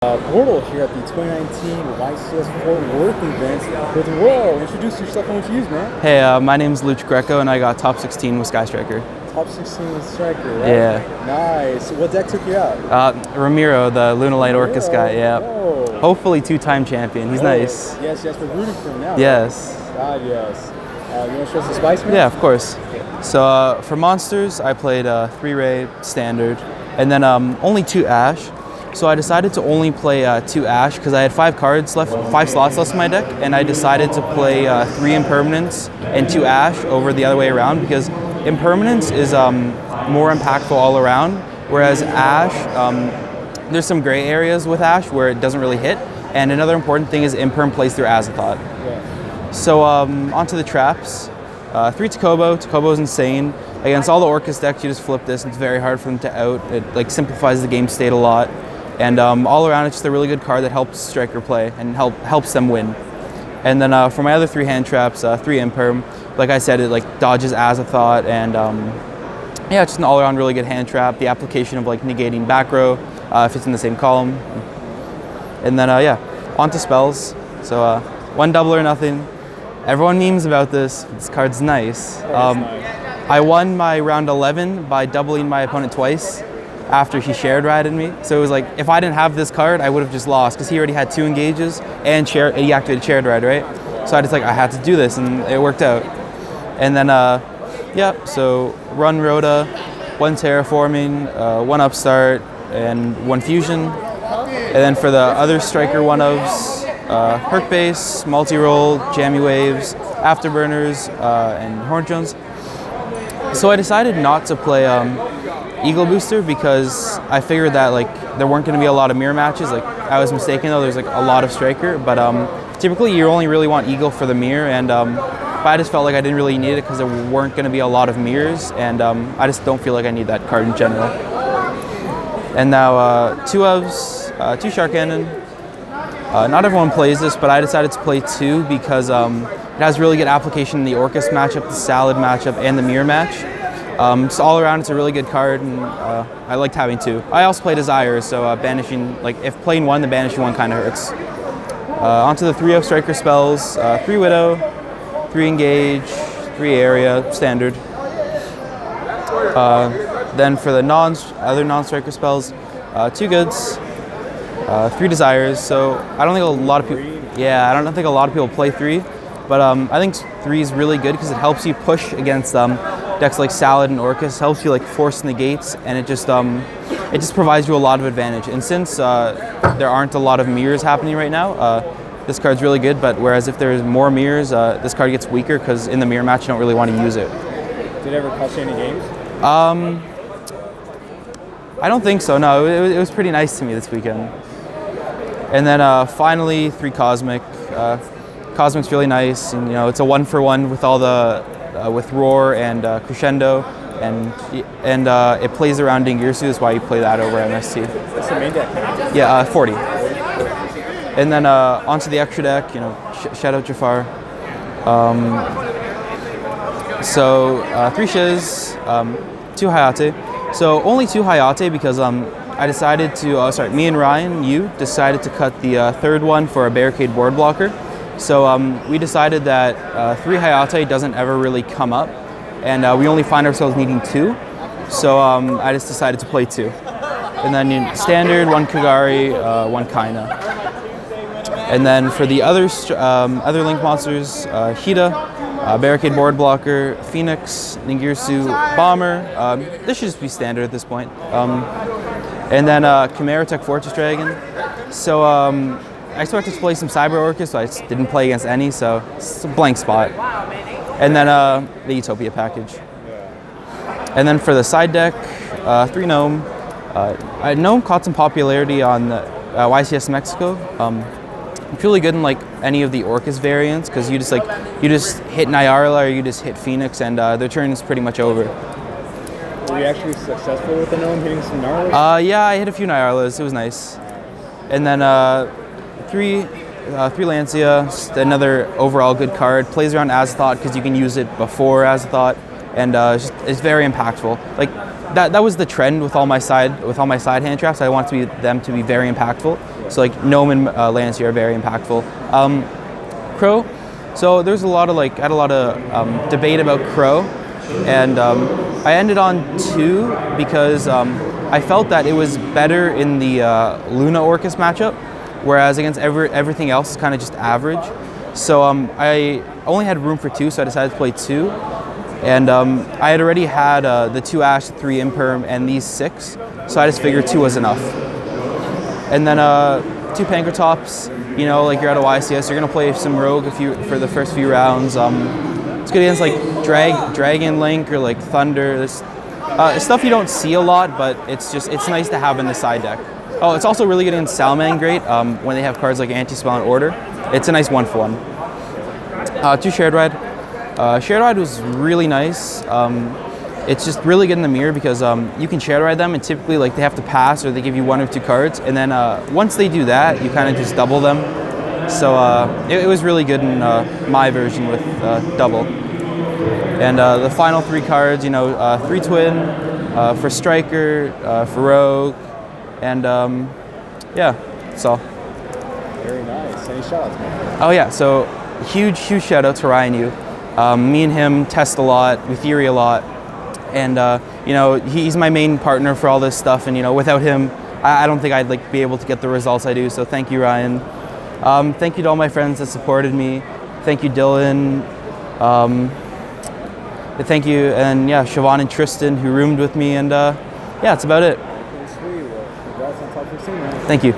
BORTLE here at the 2019 YCS Fort Worth event with Roll. Introduce yourself and what you use, man. Hey, my name's Luch Greco, and I got top 16 with Sky Striker. Top 16 with Striker, right? Yeah. Nice. What deck took you out? Ramiro, the Lunalite Orcus guy, yeah. Oh. Hopefully two-time champion. He's nice. Yes, we're rooting for him now. Yes. Right? God, yes. You want to show us the spice, man? Yeah, of course. So for monsters, I played 3-ray, standard, and then only 2 Ash. So I decided to only play 2 Ash because I had 5 slots left in my deck, and I decided to play 3 Impermanence and 2 Ash over the other way around because Impermanence is more impactful all around, whereas Ash, there's some gray areas with Ash where it doesn't really hit, and another important thing is Imperm plays through Azathoth. Yeah. So onto the traps. 3 Takobo. Takobo's insane. Against all the Orcus decks, you just flip this, and it's very hard for them to out. It simplifies the game state a lot. And all around, it's just a really good card that helps Striker play and helps them win. And then for my other 3 hand traps, 3 Imperm, like I said, it dodges Azathoth, and yeah, it's just an all-around really good hand trap. The application of negating back row if it's in the same column. And then yeah, onto spells. So 1 double or nothing. Everyone memes about this. This card's nice. I won my round 11 by doubling my opponent twice after he shared rided me. So it was like, if I didn't have this card, I would have just lost because he already had 2 engages and he activated shared ride, right? So I had to do this, and it worked out. And then, yeah, so run Rhoda, 1 terraforming, 1 upstart, and 1 fusion. And then for the other striker 1-ofs, perk base, multi-roll, jammy waves, afterburners, and horn drones. So I decided not to play Eagle Booster because I figured that there weren't going to be a lot of mirror matches. I was mistaken though, there's a lot of Striker, but typically you only really want Eagle for the mirror, and but I just felt like I didn't really need it because there weren't going to be a lot of mirrors, and I just don't feel like I need that card in general. And now 2 Ovs, 2 Shark Cannon. Not everyone plays this, but I decided to play 2 because it has really good application in the Orcus matchup, the Salad matchup, and the mirror match. So all around, it's a really good card, and I liked having 2. I also play Desire, so banishing, if playing 1, the banishing 1 kind of hurts. Onto the 3 of Striker spells, 3 Widow, 3 Engage, 3 Area, standard. Then for the other non-Striker spells, 2 Goods, 3 Desires. So I don't think a lot of people, I don't think a lot of people play 3, but I think 3 is really good because it helps you push against decks like Salad and Orcus, helps you force negates, and it just provides you a lot of advantage. And since there aren't a lot of mirrors happening right now, this card's really good. But whereas if there's more mirrors, this card gets weaker because in the mirror match you don't really want to use it. Did it ever cost you any games? I don't think so. No, it was pretty nice to me this weekend. And then finally 3 Cosmic. Cosmic's really nice, and it's a 1-for-1 with all the with Roar and Crescendo, and it plays around Dingirsu. That's why you play that over MST. What's the main deck? Yeah, 40. And then onto the extra deck, shout out Jafar. So 3 Shiz, 2 Hayate. So only 2 Hayate because I decided to, me and Ryan, decided to cut the 3rd one for a barricade board blocker. So we decided that 3 Hayate doesn't ever really come up, and we only find ourselves needing 2. So I just decided to play 2. And then standard, 1 Kagari, 1 Kaina. And then for the other Link monsters, Hida, barricade board blocker, Phoenix, Ningirsu, Bomber. This should just be standard at this point. And then Chimera Tech Fortress Dragon. So I expected to play some Cyber Orcus, so I just didn't play against any, so it's a blank spot. And then the Utopia package. And then for the side deck, 3 Gnome. Gnome caught some popularity on the YCS Mexico. It's really good in any of the Orcus variants because you just hit Nyarla or you just hit Phoenix, and their turn is pretty much over. Were you actually successful with the Gnome hitting some Nyarlas? Yeah, I hit a few Nyarlas. It was nice. And then 3 Lancia, just another overall good card. Plays around Azathoth because you can use it before Azathoth, and it's very impactful. That was the trend with all my side hand traps. I want them to be very impactful, So like Gnome and Lancia are very impactful. Crow. So there's a lot of I had a lot of debate about Crow, and I ended on 2 because I felt that it was better in the Luna Orcus matchup, whereas against everything else is kind of just average. So I only had room for 2, so I decided to play 2. And I had already had the 2 Ash, 3 Imperm, and these 6, so I just figured 2 was enough. And then 2 Pankratops, you know, like you're at a YCS, you're gonna play some Rogue for the first few rounds. It's good against like Dragon Link or like Thunder. This stuff you don't see a lot, but it's nice to have in the side deck. Oh, it's also really good against Salamangreat when they have cards like Anti-Spell and Order. It's a nice 1-for-1. 2 Shared Ride. Shared Ride was really nice. It's just really good in the mirror because you can Shared Ride them, and typically like they have to pass or they give you 1 or 2 cards, and then once they do that, you kind of just double them. So it was really good in my version with double. And the final 3 cards, you know, 3 Twin for Striker, for Rogue, and yeah, so. Very nice. Any shout-outs, man? Oh yeah, so huge shout out to Ryan Yu. Me and him test a lot, we theory a lot, and you know, he's my main partner for all this stuff, and you know, without him, I don't think I'd like be able to get the results I do, so thank you, Ryan. Thank you to all my friends that supported me. Thank you, Dylan. Thank you, and yeah, Siobhan and Tristan, who roomed with me, and yeah, that's about it. Sweet. Well, congrats on top 15, man. Thank you.